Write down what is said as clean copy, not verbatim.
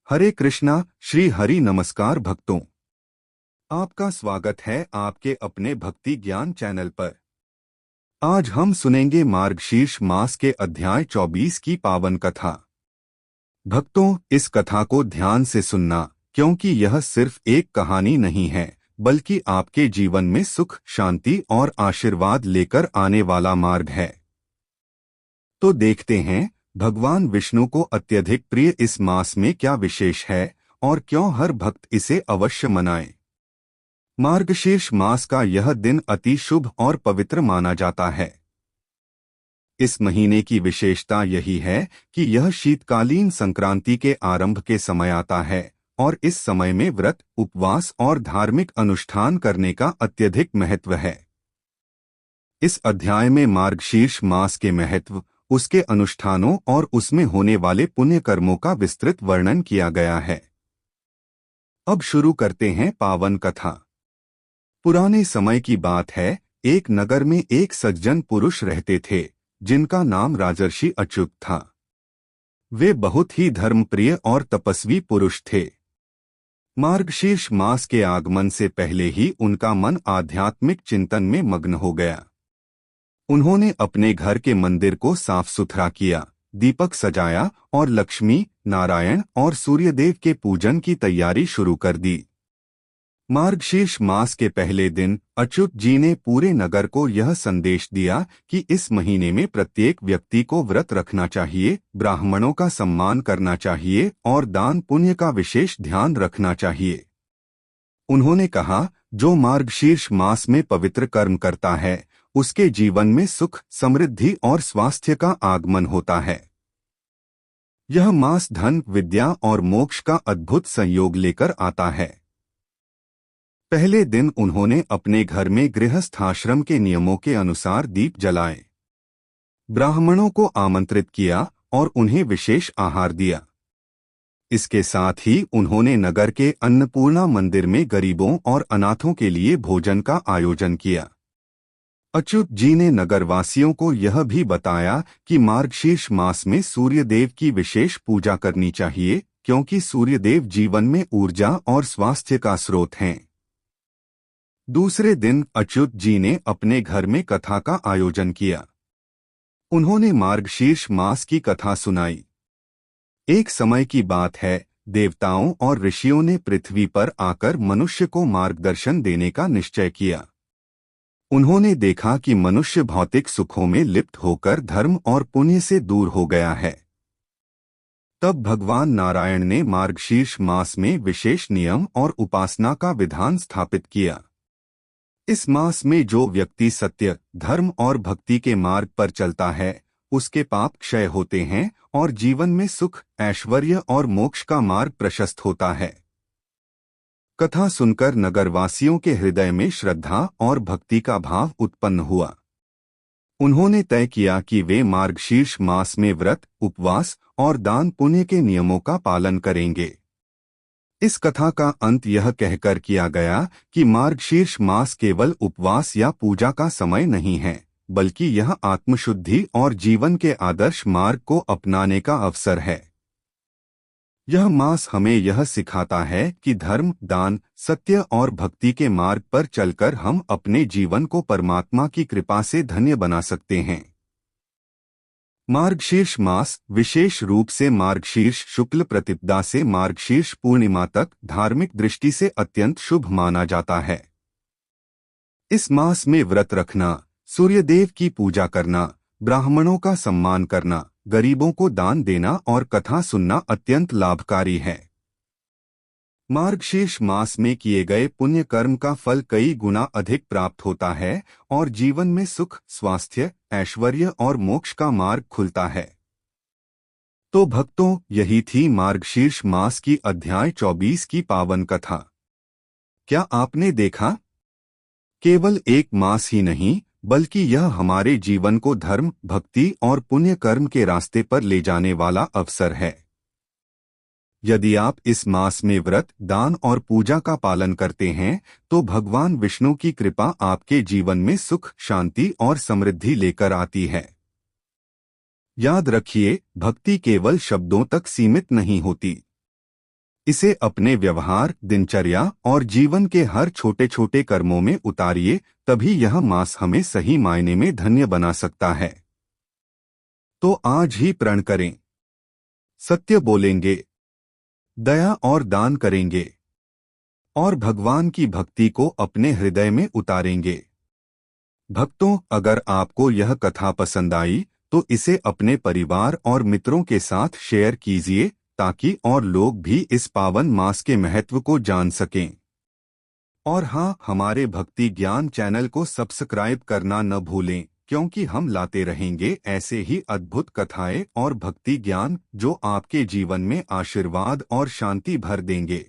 हरे कृष्णा। श्री हरि नमस्कार भक्तों, आपका स्वागत है आपके अपने भक्ति ज्ञान चैनल पर। आज हम सुनेंगे मार्गशीर्ष मास के अध्याय 24 की पावन कथा। भक्तों, इस कथा को ध्यान से सुनना, क्योंकि यह सिर्फ एक कहानी नहीं है, बल्कि आपके जीवन में सुख, शांति और आशीर्वाद लेकर आने वाला मार्ग है। तो देखते हैं, भगवान विष्णु को अत्यधिक प्रिय इस मास में क्या विशेष है और क्यों हर भक्त इसे अवश्य मनाए। मार्गशीर्ष मास का यह दिन अति शुभ और पवित्र माना जाता है। इस महीने की विशेषता यही है कि यह शीतकालीन संक्रांति के आरंभ के समय आता है और इस समय में व्रत, उपवास और धार्मिक अनुष्ठान करने का अत्यधिक महत्व है। इस अध्याय में मार्गशीर्ष मास के महत्व, उसके अनुष्ठानों और उसमें होने वाले पुण्य कर्मों का विस्तृत वर्णन किया गया है। अब शुरू करते हैं पावन कथा। पुराने समय की बात है, एक नगर में एक सज्जन पुरुष रहते थे, जिनका नाम राजर्षि अच्युत था। वे बहुत ही धर्मप्रिय और तपस्वी पुरुष थे। मार्गशीर्ष मास के आगमन से पहले ही उनका मन आध्यात्मिक चिंतन में मग्न हो गया। उन्होंने अपने घर के मंदिर को साफ सुथरा किया, दीपक सजाया और लक्ष्मी, नारायण और सूर्यदेव के पूजन की तैयारी शुरू कर दी। मार्गशीर्ष मास के पहले दिन अच्युत जी ने पूरे नगर को यह संदेश दिया कि इस महीने में प्रत्येक व्यक्ति को व्रत रखना चाहिए, ब्राह्मणों का सम्मान करना चाहिए और दान पुण्य का विशेष ध्यान रखना चाहिए। उन्होंने कहा, जो मार्गशीर्ष मास में पवित्र कर्म करता है, उसके जीवन में सुख, समृद्धि और स्वास्थ्य का आगमन होता है। यह मास धन, विद्या और मोक्ष का अद्भुत संयोग लेकर आता है। पहले दिन उन्होंने अपने घर में गृहस्थाश्रम के नियमों के अनुसार दीप जलाए, ब्राह्मणों को आमंत्रित किया और उन्हें विशेष आहार दिया। इसके साथ ही उन्होंने नगर के अन्नपूर्णा मंदिर में गरीबों और अनाथों के लिए भोजन का आयोजन किया। अच्युत जी ने नगरवासियों को यह भी बताया कि मार्गशीर्ष मास में सूर्यदेव की विशेष पूजा करनी चाहिए, क्योंकि सूर्यदेव जीवन में ऊर्जा और स्वास्थ्य का स्रोत हैं। दूसरे दिन अच्युत जी ने अपने घर में कथा का आयोजन किया। उन्होंने मार्गशीर्ष मास की कथा सुनाई। एक समय की बात है, देवताओं और ऋषियों ने पृथ्वी पर आकर मनुष्य को मार्गदर्शन देने का निश्चय किया। उन्होंने देखा कि मनुष्य भौतिक सुखों में लिप्त होकर धर्म और पुण्य से दूर हो गया है। तब भगवान नारायण ने मार्गशीर्ष मास में विशेष नियम और उपासना का विधान स्थापित किया। इस मास में जो व्यक्ति सत्य, धर्म और भक्ति के मार्ग पर चलता है, उसके पाप क्षय होते हैं और जीवन में सुख, ऐश्वर्य और मोक्ष का मार्ग प्रशस्त होता है। कथा सुनकर नगरवासियों के हृदय में श्रद्धा और भक्ति का भाव उत्पन्न हुआ। उन्होंने तय किया कि वे मार्गशीर्ष मास में व्रत, उपवास और दान पुण्य के नियमों का पालन करेंगे। इस कथा का अंत यह कहकर किया गया कि मार्गशीर्ष मास केवल उपवास या पूजा का समय नहीं है, बल्कि यह आत्मशुद्धि और जीवन के आदर्श मार्ग को अपनाने का अवसर है। यह मास हमें यह सिखाता है कि धर्म, दान, सत्य और भक्ति के मार्ग पर चलकर हम अपने जीवन को परमात्मा की कृपा से धन्य बना सकते हैं। मार्गशीर्ष मास विशेष रूप से मार्गशीर्ष शुक्ल प्रतिपदा से मार्गशीर्ष पूर्णिमा तक धार्मिक दृष्टि से अत्यंत शुभ माना जाता है। इस मास में व्रत रखना, सूर्यदेव की पूजा करना, ब्राह्मणों का सम्मान करना, गरीबों को दान देना और कथा सुनना अत्यंत लाभकारी है। मार्गशीर्ष मास में किए गए पुण्य कर्म का फल कई गुना अधिक प्राप्त होता है और जीवन में सुख, स्वास्थ्य, ऐश्वर्य और मोक्ष का मार्ग खुलता है। तो भक्तों, यही थी मार्गशीर्ष मास की अध्याय 24 की पावन कथा। क्या आपने देखा? केवल एक मास ही नहीं, बल्कि यह हमारे जीवन को धर्म, भक्ति और पुण्य कर्म के रास्ते पर ले जाने वाला अवसर है। यदि आप इस मास में व्रत, दान और पूजा का पालन करते हैं, तो भगवान विष्णु की कृपा आपके जीवन में सुख, शांति और समृद्धि लेकर आती है। याद रखिए, भक्ति केवल शब्दों तक सीमित नहीं होती। इसे अपने व्यवहार, दिनचर्या और जीवन के हर छोटे छोटे कर्मों में उतारिए, तभी यह मास हमें सही मायने में धन्य बना सकता है। तो आज ही प्रण करें, सत्य बोलेंगे, दया और दान करेंगे और भगवान की भक्ति को अपने हृदय में उतारेंगे। भक्तों, अगर आपको यह कथा पसंद आई तो इसे अपने परिवार और मित्रों के साथ शेयर कीजिए, ताकि और लोग भी इस पावन मास के महत्व को जान सकें। और हाँ, हमारे भक्ति ज्ञान चैनल को सब्सक्राइब करना न भूलें, क्योंकि हम लाते रहेंगे ऐसे ही अद्भुत कथाएं और भक्ति ज्ञान जो आपके जीवन में आशीर्वाद और शांति भर देंगे।